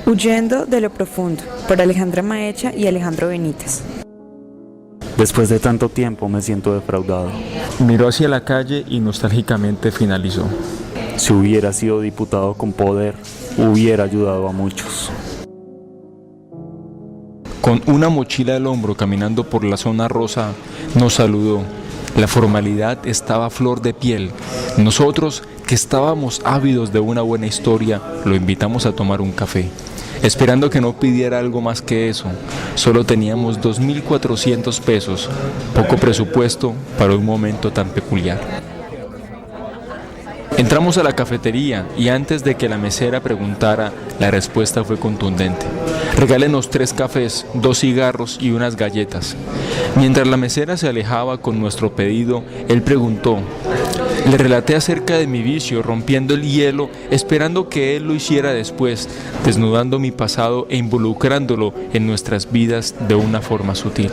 Huyendo de lo profundo, por Alejandra Maecha y Alejandro Benítez. Después de tanto tiempo me siento defraudado. Miró hacia la calle y nostálgicamente finalizó. Si hubiera sido diputado con poder, hubiera ayudado a muchos. Con una mochila al hombro caminando por la zona rosa, nos saludó. La formalidad estaba a flor de piel. Nosotros, que estábamos ávidos de una buena historia, lo invitamos a tomar un café, esperando que no pidiera algo más que eso. Solo teníamos 2.400 pesos, poco presupuesto para un momento tan peculiar. Entramos a la cafetería y antes de que la mesera preguntara, la respuesta fue contundente. Regálenos 3 cafés, 2 cigarros y unas galletas. Mientras la mesera se alejaba con nuestro pedido, él preguntó. Le relaté acerca de mi vicio, rompiendo el hielo, esperando que él lo hiciera después, desnudando mi pasado e involucrándolo en nuestras vidas de una forma sutil.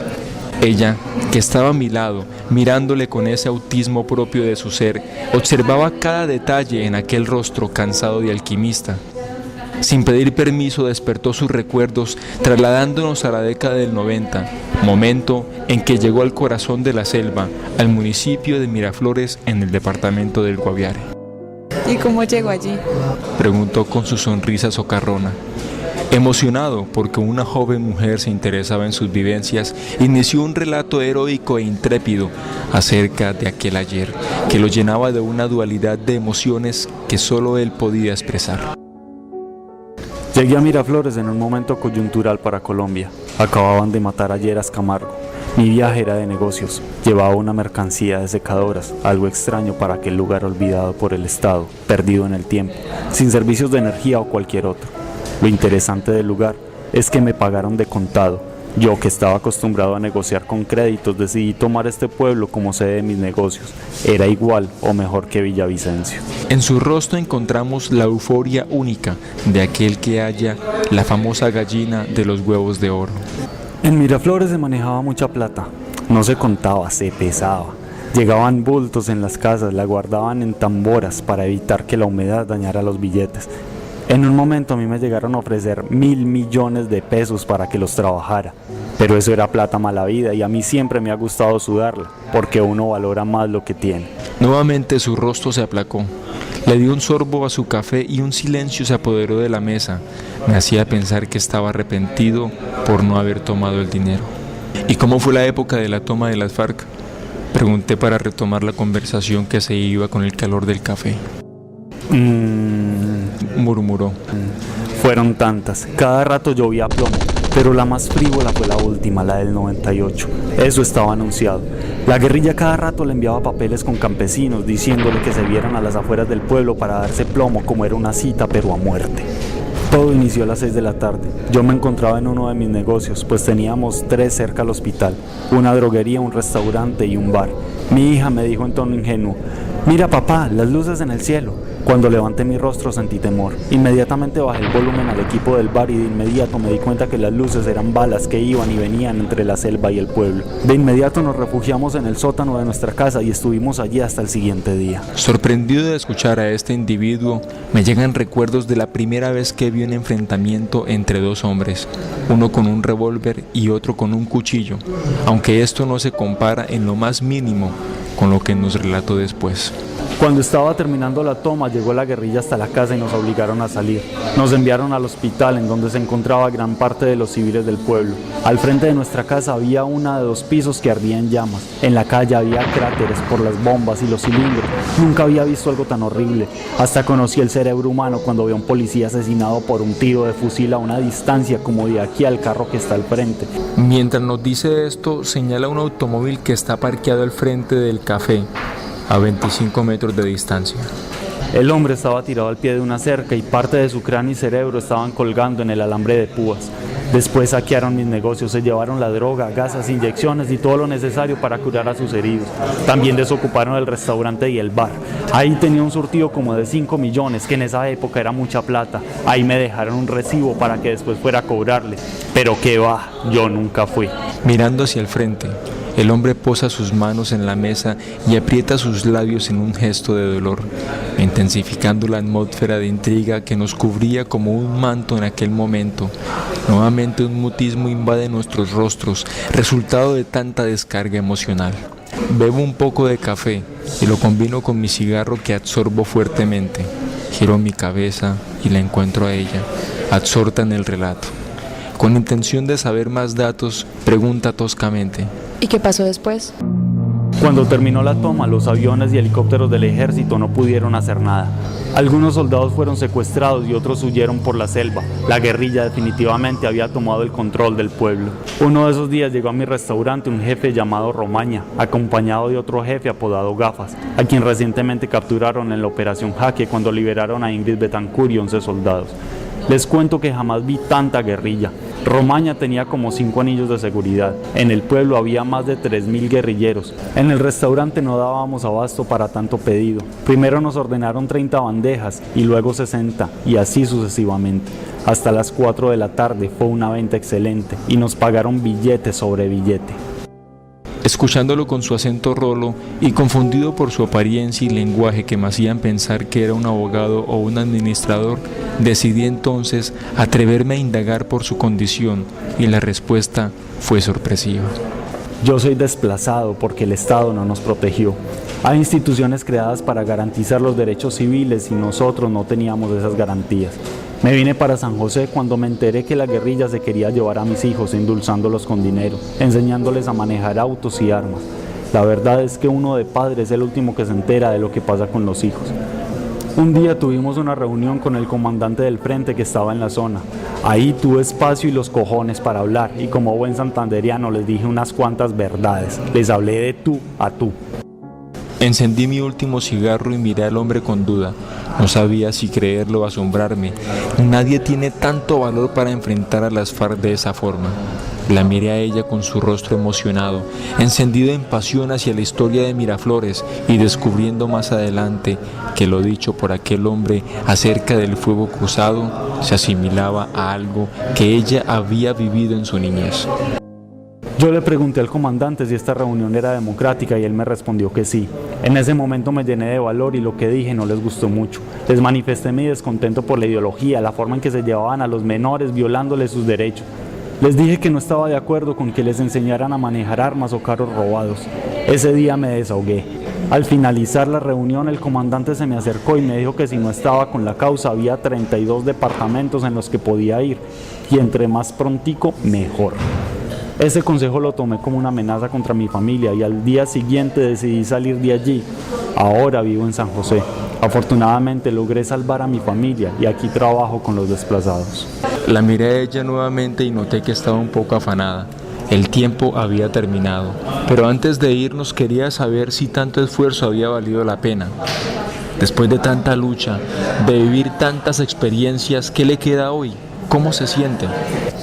Ella, que estaba a mi lado, mirándole con ese autismo propio de su ser, observaba cada detalle en aquel rostro cansado de alquimista. Sin pedir permiso despertó sus recuerdos, trasladándonos a la década del 90, momento en que llegó al corazón de la selva, al municipio de Miraflores en el departamento del Guaviare. ¿Y cómo llegó allí? Preguntó con su sonrisa socarrona. Emocionado porque una joven mujer se interesaba en sus vivencias, inició un relato heroico e intrépido acerca de aquel ayer, que lo llenaba de una dualidad de emociones que solo él podía expresar. Llegué a Miraflores en un momento coyuntural para Colombia. Acababan de matar a Lleras Camargo. Mi viaje era de negocios. Llevaba una mercancía de secadoras, algo extraño para aquel lugar olvidado por el Estado, perdido en el tiempo, sin servicios de energía o cualquier otro. Lo interesante del lugar es que me pagaron de contado. Yo, que estaba acostumbrado a negociar con créditos, decidí tomar este pueblo como sede de mis negocios. Era igual o mejor que Villavicencio. En su rostro encontramos la euforia única de aquel que halla la famosa gallina de los huevos de oro. En Miraflores se manejaba mucha plata. No se contaba, se pesaba. Llegaban bultos en las casas, la guardaban en tamboras para evitar que la humedad dañara los billetes. En un momento a mí me llegaron a ofrecer 1.000 millones de pesos para que los trabajara, pero eso era plata mala vida y a mí siempre me ha gustado sudarla, porque uno valora más lo que tiene. Nuevamente su rostro se aplacó, le dio un sorbo a su café y un silencio se apoderó de la mesa. Me hacía pensar que estaba arrepentido por no haber tomado el dinero. ¿Y cómo fue la época de la toma de las FARC? Pregunté para retomar la conversación que se iba con el calor del café. Murmuró. Fueron tantas, cada rato llovía plomo, pero la más frívola fue la última, la del 98. Eso estaba anunciado. La guerrilla cada rato le enviaba papeles con campesinos diciéndole que se vieran a las afueras del pueblo para darse plomo, como era una cita pero a muerte. Todo inició a las 6 de la tarde. Yo me encontraba en uno de mis negocios, pues teníamos 3 cerca al hospital, una droguería, un restaurante y un bar. Mi hija me dijo en tono ingenuo: «Mira papá, las luces en el cielo». Cuando levanté mi rostro sentí temor. Inmediatamente bajé el volumen al equipo del bar y de inmediato me di cuenta que las luces eran balas que iban y venían entre la selva y el pueblo. De inmediato nos refugiamos en el sótano de nuestra casa y estuvimos allí hasta el siguiente día. Sorprendido de escuchar a este individuo, me llegan recuerdos de la primera vez que vi un enfrentamiento entre 2 hombres, uno con un revólver y otro con un cuchillo, aunque esto no se compara en lo más mínimo con lo que nos relató después. Cuando estaba terminando la toma, llegó la guerrilla hasta la casa y nos obligaron a salir. Nos enviaron al hospital, en donde se encontraba gran parte de los civiles del pueblo. Al frente de nuestra casa había una de 2 pisos que ardía en llamas. En la calle había cráteres por las bombas y los cilindros. Nunca había visto algo tan horrible. Hasta conocí el cerebro humano cuando vi a un policía asesinado por un tiro de fusil a una distancia como de aquí al carro que está al frente. Mientras nos dice esto, señala un automóvil que está parqueado al frente del café, a 25 metros de distancia. El hombre estaba tirado al pie de una cerca y parte de su cráneo y cerebro estaban colgando en el alambre de púas. Después saquearon mis negocios, se llevaron la droga, gasas, inyecciones y todo lo necesario para curar a sus heridos. También desocuparon el restaurante y el bar. Ahí tenía un surtido como de 5 millones, que en esa época era mucha plata. Ahí me dejaron un recibo para que después fuera a cobrarle. Pero qué va, yo nunca fui. Mirando hacia el frente, El hombre posa sus manos en la mesa y aprieta sus labios en un gesto de dolor, intensificando la atmósfera de intriga que nos cubría como un manto en aquel momento. Nuevamente un mutismo invade nuestros rostros, resultado de tanta descarga emocional. Bebo un poco de café y lo combino con mi cigarro que absorbo fuertemente. Giro mi cabeza y la encuentro a ella, absorta en el relato. Con intención de saber más datos, pregunta toscamente: ¿Y qué pasó después? Cuando terminó la toma, los aviones y helicópteros del ejército no pudieron hacer nada. Algunos soldados fueron secuestrados y otros huyeron por la selva. La guerrilla definitivamente había tomado el control del pueblo. Uno de esos días llegó a mi restaurante un jefe llamado Romaña, acompañado de otro jefe apodado Gafas, a quien recientemente capturaron en la Operación Jaque cuando liberaron a Ingrid Betancourt y 11 soldados. Les cuento que jamás vi tanta guerrilla. Romaña tenía como 5 anillos de seguridad. En el pueblo había más de 3000 guerrilleros. En el restaurante no dábamos abasto para tanto pedido. Primero nos ordenaron 30 bandejas y luego 60 y así sucesivamente. Hasta las 4 de la tarde fue una venta excelente y nos pagaron billete sobre billete. Escuchándolo con su acento rolo y confundido por su apariencia y lenguaje que me hacían pensar que era un abogado o un administrador, decidí entonces atreverme a indagar por su condición y la respuesta fue sorpresiva. Yo soy desplazado porque el Estado no nos protegió. Hay instituciones creadas para garantizar los derechos civiles y nosotros no teníamos esas garantías. Me vine para San José cuando me enteré que la guerrilla se quería llevar a mis hijos endulzándolos con dinero, enseñándoles a manejar autos y armas. La verdad es que uno de padre es el último que se entera de lo que pasa con los hijos. Un día tuvimos una reunión con el comandante del frente que estaba en la zona. Ahí tuve espacio y los cojones para hablar y como buen santanderiano les dije unas cuantas verdades. Les hablé de tú a tú. Encendí mi último cigarro y miré al hombre con duda. No sabía si creerlo o asombrarme. Nadie tiene tanto valor para enfrentar a las FARC de esa forma. La miré a ella con su rostro emocionado, encendido en pasión hacia la historia de Miraflores y descubriendo más adelante que lo dicho por aquel hombre acerca del fuego cruzado se asimilaba a algo que ella había vivido en su niñez. Yo le pregunté al comandante si esta reunión era democrática y él me respondió que sí. En ese momento me llené de valor y lo que dije no les gustó mucho. Les manifesté mi descontento por la ideología, la forma en que se llevaban a los menores violándoles sus derechos. Les dije que no estaba de acuerdo con que les enseñaran a manejar armas o carros robados. Ese día me desahogué. Al finalizar la reunión el comandante se me acercó y me dijo que si no estaba con la causa había 32 departamentos en los que podía ir y entre más prontico mejor. Ese consejo lo tomé como una amenaza contra mi familia y al día siguiente decidí salir de allí. Ahora vivo en San José. Afortunadamente logré salvar a mi familia y aquí trabajo con los desplazados. La miré a ella nuevamente y noté que estaba un poco afanada. El tiempo había terminado, pero antes de irnos quería saber si tanto esfuerzo había valido la pena. Después de tanta lucha, de vivir tantas experiencias, ¿qué le queda hoy? ¿Cómo se siente?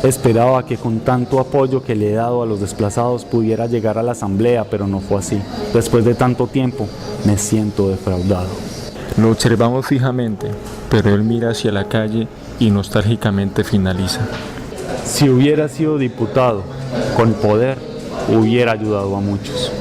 Esperaba que con tanto apoyo que le he dado a los desplazados pudiera llegar a la asamblea, pero no fue así. Después de tanto tiempo, me siento defraudado. Lo observamos fijamente, pero él mira hacia la calle y nostálgicamente finaliza. Si hubiera sido diputado, con poder, hubiera ayudado a muchos.